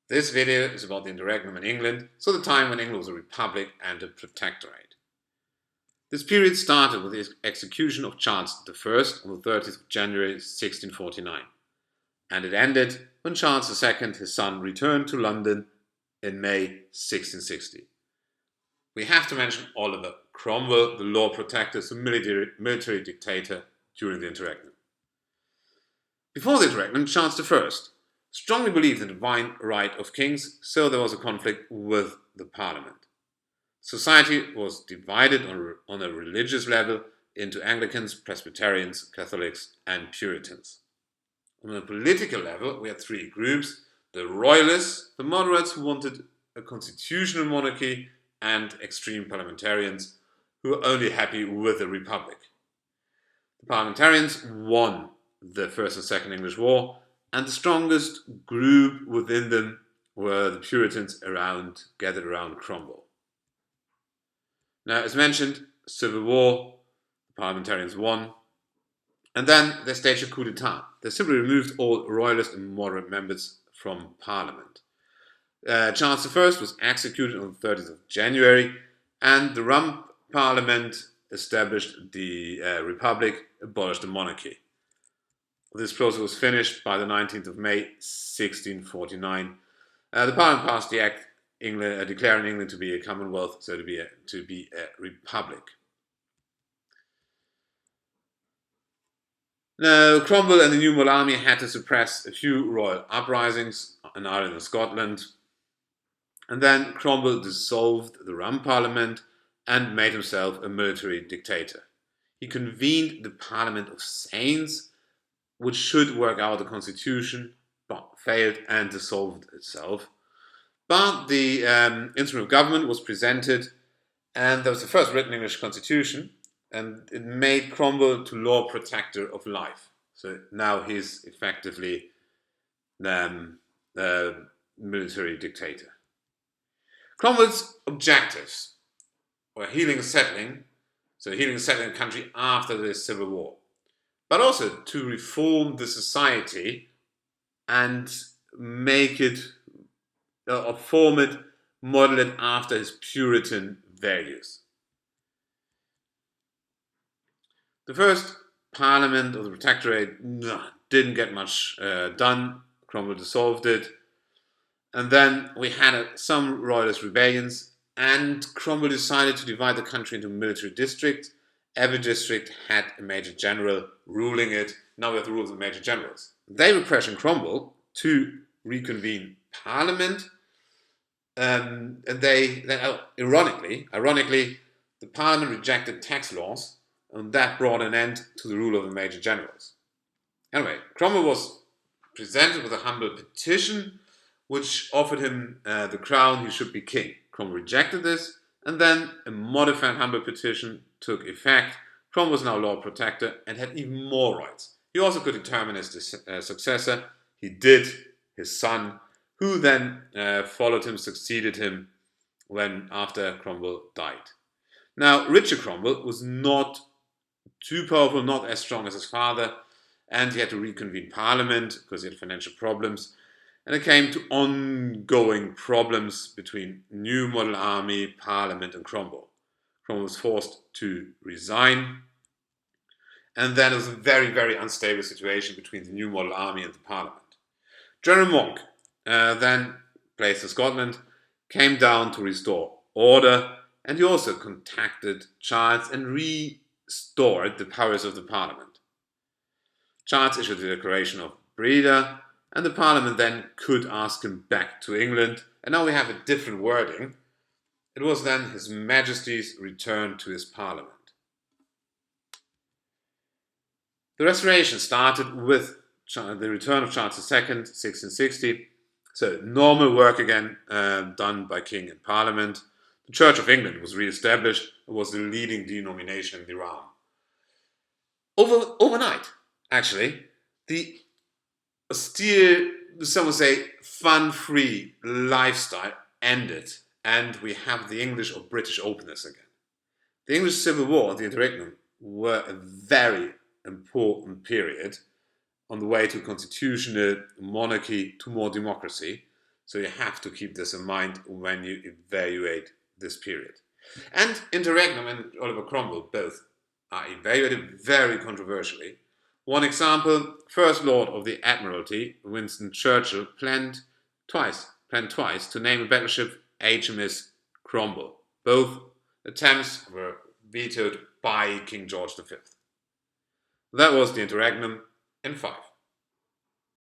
This video is about the Interregnum in England, so the time when England was a republic and a protectorate. This period started with the execution of Charles I on the 30th of January 1649, and it ended when Charles II, his son, returned to London in May 1660. We have to mention Oliver Cromwell, the Lord Protector, the military dictator during the Interregnum. Before the Interregnum, Charles I strongly believed in the divine right of kings, so there was a conflict with the parliament. Society was divided on a religious level into Anglicans, Presbyterians, Catholics, and Puritans. On a political level, we had three groups: the Royalists, the moderates who wanted a constitutional monarchy, and extreme parliamentarians who were only happy with a republic. The parliamentarians won the First and Second English War, and the strongest group within them were the Puritans gathered around Cromwell. Now, as mentioned, civil war, the parliamentarians won, and then they staged a coup d'etat. They simply removed all royalist and moderate members from parliament. Charles I was executed on the 30th of January, and the Rump Parliament established the Republic, abolished the monarchy. This process was finished by the 19th of May 1649. The Parliament passed the Act declaring England to be a Commonwealth, so to be a republic. Now, Cromwell and the New Model Army had to suppress a few royal uprisings in Ireland and Scotland. And then Cromwell dissolved the Rump Parliament and made himself a military dictator. He convened the Parliament of Saints, which should work out a constitution, but failed and dissolved itself. But the instrument of government was presented, and there was the first written English constitution, and it made Cromwell to Lord Protector of life. So now he's effectively the military dictator. Cromwell's objectives were healing and settling the country after the Civil War, but also to reform the society and make it, form it, model it after his Puritan values. The first Parliament of the Protectorate didn't get much done. Cromwell dissolved it. And then we had some royalist rebellions, and Cromwell decided to divide the country into military districts. Every district had a major general ruling it. Now we have the rules of major generals. They were pressuring Cromwell to reconvene Parliament, and ironically, the Parliament rejected tax laws, and that brought an end to the rule of the major generals. Anyway, Cromwell was presented with a humble petition which offered him the crown. He should be king. Cromwell rejected this, and then a modified humble petition took effect. Cromwell was now Lord Protector and had even more rights. He also could determine his successor. He did. His son, who then followed him, succeeded him after Cromwell died. Now, Richard Cromwell was not too powerful, not as strong as his father, and he had to reconvene Parliament because he had financial problems. And it came to ongoing problems between New Model Army, Parliament, and Cromwell. Cromwell was forced to resign. And then it was a very, very unstable situation between the New Model Army and the Parliament. General Monk, then placed in Scotland, came down to restore order, and he also contacted Charles and restored the powers of the Parliament. Charles issued the Declaration of Breda, and the Parliament then could ask him back to England, and now we have a different wording. It was then His Majesty's return to his Parliament. The Restoration started with the return of Charles II, 1660. So normal work again done by King and Parliament. The Church of England was re-established and was the leading denomination in the realm. Overnight, actually, the austere, some would say, fun-free lifestyle ended, and we have the English or British openness again. The English Civil War and the Interregnum were a very important period on the way to constitutional monarchy to more democracy, So you have to keep this in mind when you evaluate this period. And Interregnum and Oliver Cromwell both are evaluated very controversially. One example, First Lord of the Admiralty, Winston Churchill, planned twice to name a battleship HMS Cromwell. Both attempts were vetoed by King George V. That was the Interregnum in 5.